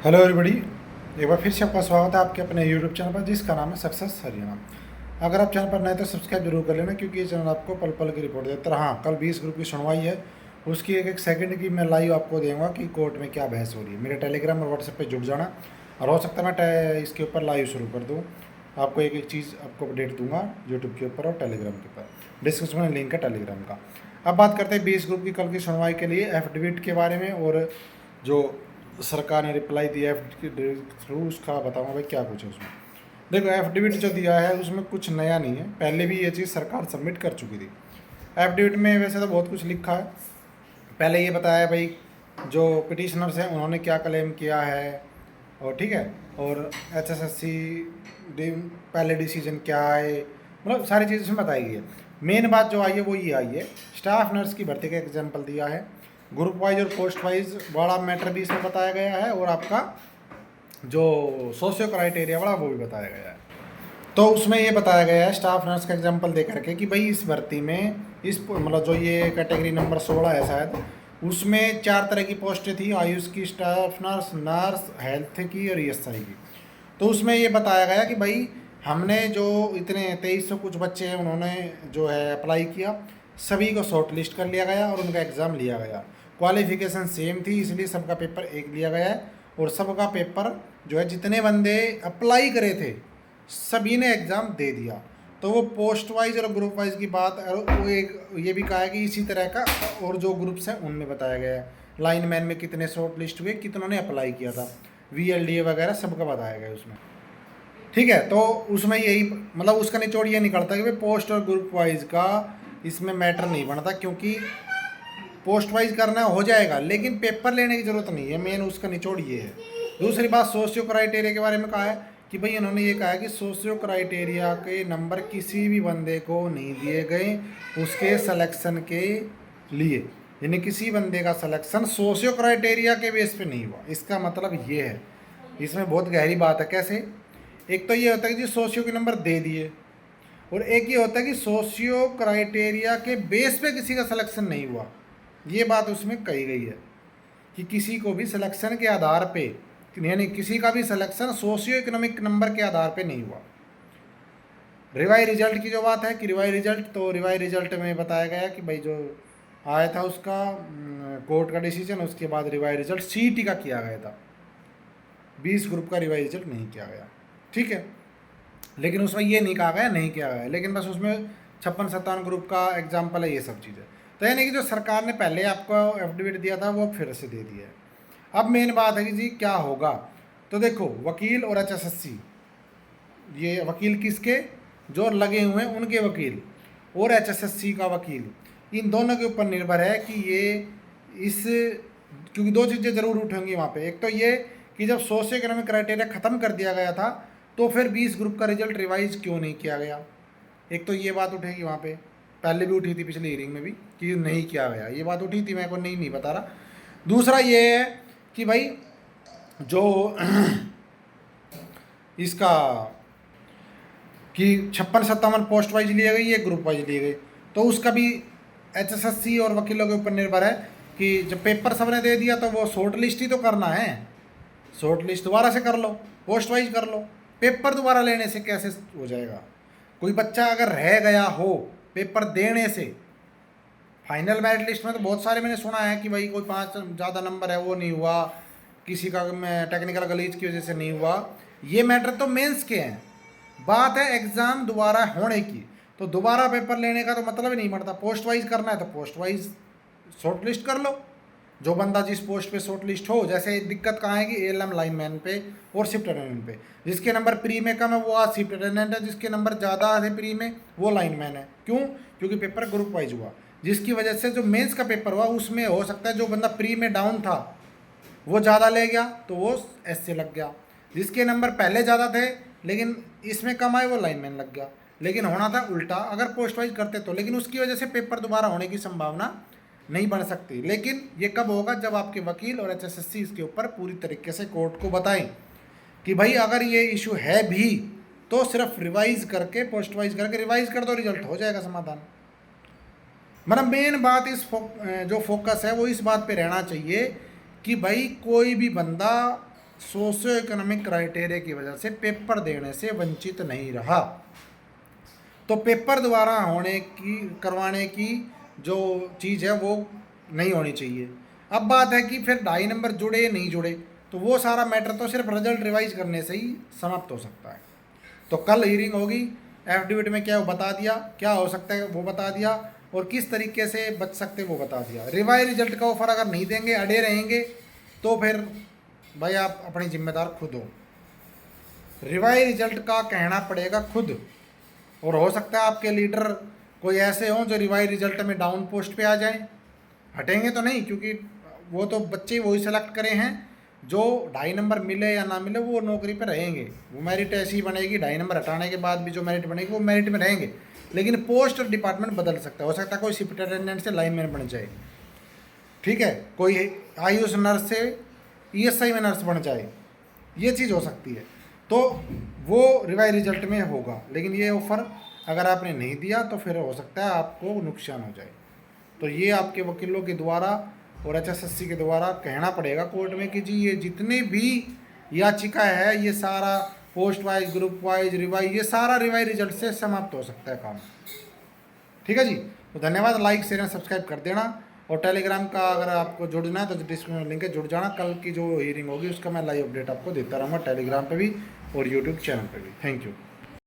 Hello everybody, एक बार फिर से आपका स्वागत है आपके अपने यूट्यूब चैनल पर जिसका नाम है सक्सेस हरियाणा। अगर आप चैनल पर नए तो सब्सक्राइब जरूर कर लेना, क्योंकि ये चैनल आपको पल पल की रिपोर्ट देता है। हाँ, कल 20 ग्रुप की सुनवाई है, उसकी एक एक सेकंड की मैं लाइव आपको दूंगा कि कोर्ट में क्या बहस हो रही है। मेरे टेलीग्राम और व्हाट्सएप पर जुड़ जाना, और हो सकता है मैं इसके ऊपर लाइव शुरू कर दूँ। आपको एक एक चीज़ आपको अपडेट दूंगा यूट्यूब के ऊपर और टेलीग्राम के ऊपर। डिस्क्रिप्शन में लिंक है टेलीग्राम का। अब बात करते हैं 20 ग्रुप की कल की सुनवाई के लिए एफिडेविट के बारे में, और जो सरकार ने रिप्लाई दिया है के थ्रू, उसका बताऊंगा भाई क्या कुछ है उसमें। देखो, एफिडेविट जो दिया है उसमें कुछ नया नहीं है, पहले भी ये चीज़ सरकार सबमिट कर चुकी थी। एफिडेविट में वैसे तो बहुत कुछ लिखा है। पहले ये बताया भाई जो पिटिशनर्स हैं उन्होंने क्या क्लेम किया है, और ठीक है, और एचएसएससी पहले डिसीजन क्या है, मतलब सारी चीज़ इसमें बताई गई है। मेन बात जो आई है वो ये आई है, स्टाफ नर्स की भर्ती का एग्जाम्पल दिया है, ग्रुप वाइज और पोस्ट वाइज बड़ा मैटर भी इसमें बताया गया है, और आपका जो सोशियो क्राइटेरिया वाला वो भी बताया गया है। तो उसमें ये बताया गया है स्टाफ नर्स का एग्जांपल दे करके कि भाई इस भर्ती में इस मतलब जो ये कैटेगरी नंबर 16 है शायद, उसमें 4 तरह की पोस्टें थी, आयुष की, स्टाफ नर्स, नर्स, हेल्थ की और ईएसआई की। तो उसमें ये बताया गया कि भाई हमने जो इतने 2300 कुछ बच्चे हैं उन्होंने जो है अप्लाई किया, सभी को शॉर्ट लिस्ट कर लिया गया और उनका एग्ज़ाम लिया गया। क्वालिफिकेशन सेम थी, इसलिए सबका पेपर एक लिया गया है, और सबका पेपर जो है जितने बंदे अप्लाई करे थे सभी ने एग्ज़ाम दे दिया। तो वो पोस्ट वाइज और ग्रुप वाइज की बात, और वो एक ये भी कहा है कि इसी तरह का और जो ग्रुप्स हैं उनमें बताया गया है। लाइन मैन में कितने शॉर्ट लिस्ट हुए, कितनों ने अप्लाई किया था, वीएलडीए वगैरह सबका बताया गया उसमें। ठीक है, तो उसमें यही मतलब उसका निचोड़ ये निकलता है कि भाई पोस्ट और ग्रुप वाइज का इसमें मैटर नहीं बनता, क्योंकि पोस्ट वाइज करना हो जाएगा लेकिन पेपर लेने की ज़रूरत नहीं है। मेन उसका निचोड़ ये है। दूसरी बात सोशियो क्राइटेरिया के बारे में कहा है कि भाई इन्होंने ये कहा है कि सोशियो क्राइटेरिया के नंबर किसी भी बंदे को नहीं दिए गए उसके सिलेक्शन के लिए, यानी किसी बंदे का सिलेक्शन सोशियो क्राइटेरिया के बेस पे नहीं हुआ। इसका मतलब ये है, इसमें बहुत गहरी बात है। कैसे? एक तो ये होता है कि जी सोशियो के नंबर दे दिए, और एक ये होता है कि सोशियो क्राइटेरिया के बेस पे किसी का सिलेक्शन नहीं हुआ। ये बात उसमें कही गई है कि किसी को भी सिलेक्शन के आधार पे, यानी किसी का भी सिलेक्शन सोशियो इकोनॉमिक नंबर के आधार पे नहीं हुआ। रिवाई रिजल्ट की जो बात है कि रिवाई रिजल्ट, तो रिवाई रिजल्ट में बताया गया कि भाई जो आया था उसका कोर्ट का डिसीजन, उसके बाद रिवाई रिजल्ट सीईटी का किया गया था, 20 ग्रुप का रिवाई रिजल्ट नहीं किया गया। ठीक है, लेकिन उसमें ये नहीं कहा गया नहीं किया गया, लेकिन बस उसमें 56-57 ग्रुप का एग्जाम्पल है, ये सब चीज़ें। तो यानी कि जो सरकार ने पहले आपको एफिडेविट दिया था वो फिर से दे दिया है। अब मेन बात है कि जी क्या होगा। तो देखो, वकील और एचएसएससी, ये वकील किसके, जो लगे हुए हैं उनके वकील, और एचएसएससी का वकील, इन दोनों के ऊपर निर्भर है कि ये इस, क्योंकि दो चीज़ें ज़रूर उठेंगी वहाँ पे। एक तो ये कि जब सोशियो इकोनॉमिक क्राइटेरिया ख़त्म कर दिया गया था तो फिर 20 ग्रुप का रिजल्ट रिवाइज क्यों नहीं किया गया। एक तो ये बात उठेगी वहाँ पे, पहले भी उठी थी पिछली हियरिंग में भी कि नहीं किया गया, ये बात उठी थी, मैं को नहीं बता रहा। दूसरा ये है कि भाई जो इसका कि 56-57 पोस्ट वाइज लिए गई, ये ग्रुप वाइज लिए गई, तो उसका भी एचएसएससी और वकीलों के ऊपर निर्भर है कि जब पेपर सबने दे दिया तो वो शॉर्ट लिस्ट ही तो करना है। शॉर्ट लिस्ट दोबारा से कर लो, पोस्ट वाइज कर लो, पेपर दोबारा लेने से कैसे हो जाएगा। कोई बच्चा अगर रह गया हो पेपर देने से, फाइनल मेरिट लिस्ट में तो बहुत सारे मैंने सुना है कि भाई कोई 5 ज़्यादा नंबर है वो नहीं हुआ, किसी का टेक्निकल गलीज की वजह से नहीं हुआ। ये मैटर तो मेंस के हैं, बात है एग्ज़ाम दोबारा होने की। तो दोबारा पेपर लेने का तो मतलब ही नहीं बनता। पोस्ट वाइज करना है तो पोस्ट वाइज शॉर्ट लिस्ट कर लो, जो बंदा जिस पोस्ट पे शॉर्ट लिस्ट हो। जैसे दिक्कत कहाँ है कि एएलएम लाइनमैन पे और शिफ्ट अटेंडेंट पे, जिसके नंबर प्री में कम है वो आज शिफ्ट अटेंडेंट है, जिसके नंबर ज़्यादा है प्री में वो लाइनमैन है। क्यों? क्योंकि पेपर ग्रुप वाइज हुआ, जिसकी वजह से जो मेंस का पेपर हुआ उसमें हो सकता है जो बंदा प्री में डाउन था वो ज़्यादा ले गया तो वो एस से लग गया, जिसके नंबर पहले ज़्यादा थे लेकिन इसमें कम आए वो लाइनमैन लग गया। लेकिन होना था उल्टा अगर पोस्ट वाइज करते तो, लेकिन उसकी वजह से पेपर दोबारा होने की संभावना नहीं बन सकती। लेकिन ये कब होगा? जब आपके वकील और एचएसएससी इसके ऊपर पूरी तरीके से कोर्ट को बताएं कि भाई अगर ये इशू है भी तो सिर्फ रिवाइज करके, पोस्ट वाइज करके रिवाइज कर दो, रिजल्ट हो जाएगा समाधान। मतलब मेन बात जो फोकस है वो इस बात पे रहना चाहिए कि भाई कोई भी बंदा सोशियो इकोनॉमिक क्राइटेरिया की वजह से पेपर देने से वंचित नहीं रहा। तो पेपर द्वारा करवाने की जो चीज़ है वो नहीं होनी चाहिए। अब बात है कि फिर 2.5 नंबर जुड़े नहीं जुड़े, तो वो सारा मैटर तो सिर्फ रिजल्ट रिवाइज करने से ही समाप्त हो सकता है। तो कल हीयरिंग होगी, एफिडेविट में क्या वो बता दिया, क्या हो सकता है वो बता दिया, और किस तरीके से बच सकते वो बता दिया। रिवाइज रिजल्ट का ऑफर अगर नहीं देंगे, अड़े रहेंगे, तो फिर भाई आप अपनी जिम्मेदार खुद हो। रिवाइज रिजल्ट का कहना पड़ेगा खुद, और हो सकता है आपके लीडर कोई ऐसे हों जो रिवाइज रिजल्ट में डाउन पोस्ट पे आ जाएं। हटेंगे तो नहीं, क्योंकि वो तो बच्चे वही सेलेक्ट करे हैं, जो 2.5 नंबर मिले या ना मिले वो नौकरी पर रहेंगे। वो मेरिट ऐसी ही बनेगी, 2.5 नंबर हटाने के बाद भी जो मेरिट बनेगी वो मेरिट में रहेंगे, लेकिन पोस्ट और डिपार्टमेंट बदल सकता है। हो सकता है कोई सुपरिटेंडेंट से लाइनमैन बन जाए, ठीक है, कोई आयुष नर्स से ईएसआई में नर्स बन जाए, ये चीज़ हो सकती है। तो वो रिवाइज रिजल्ट में होगा, लेकिन ये ऑफर अगर आपने नहीं दिया तो फिर हो सकता है आपको नुकसान हो जाए। तो ये आपके वकीलों के द्वारा और एचएसएससी के द्वारा कहना पड़ेगा कोर्ट में कि जी ये जितनी भी याचिका है ये सारा post wise, group wise, revise, ये सारा रिवाइज रिजल्ट से समाप्त हो सकता है काम। ठीक है जी, तो धन्यवाद। लाइक शेयर एंड सब्सक्राइब कर देना, और टेलीग्राम का अगर आपको जुड़ना है तो डिस्क्रिप्शन में लिंक है, जुड़ जाना। कल की जो हीयरिंग होगी उसका मैं लाइव अपडेट आपको देता रहूँगा टेलीग्राम पे भी और यूट्यूब चैनल पे भी। Thank you.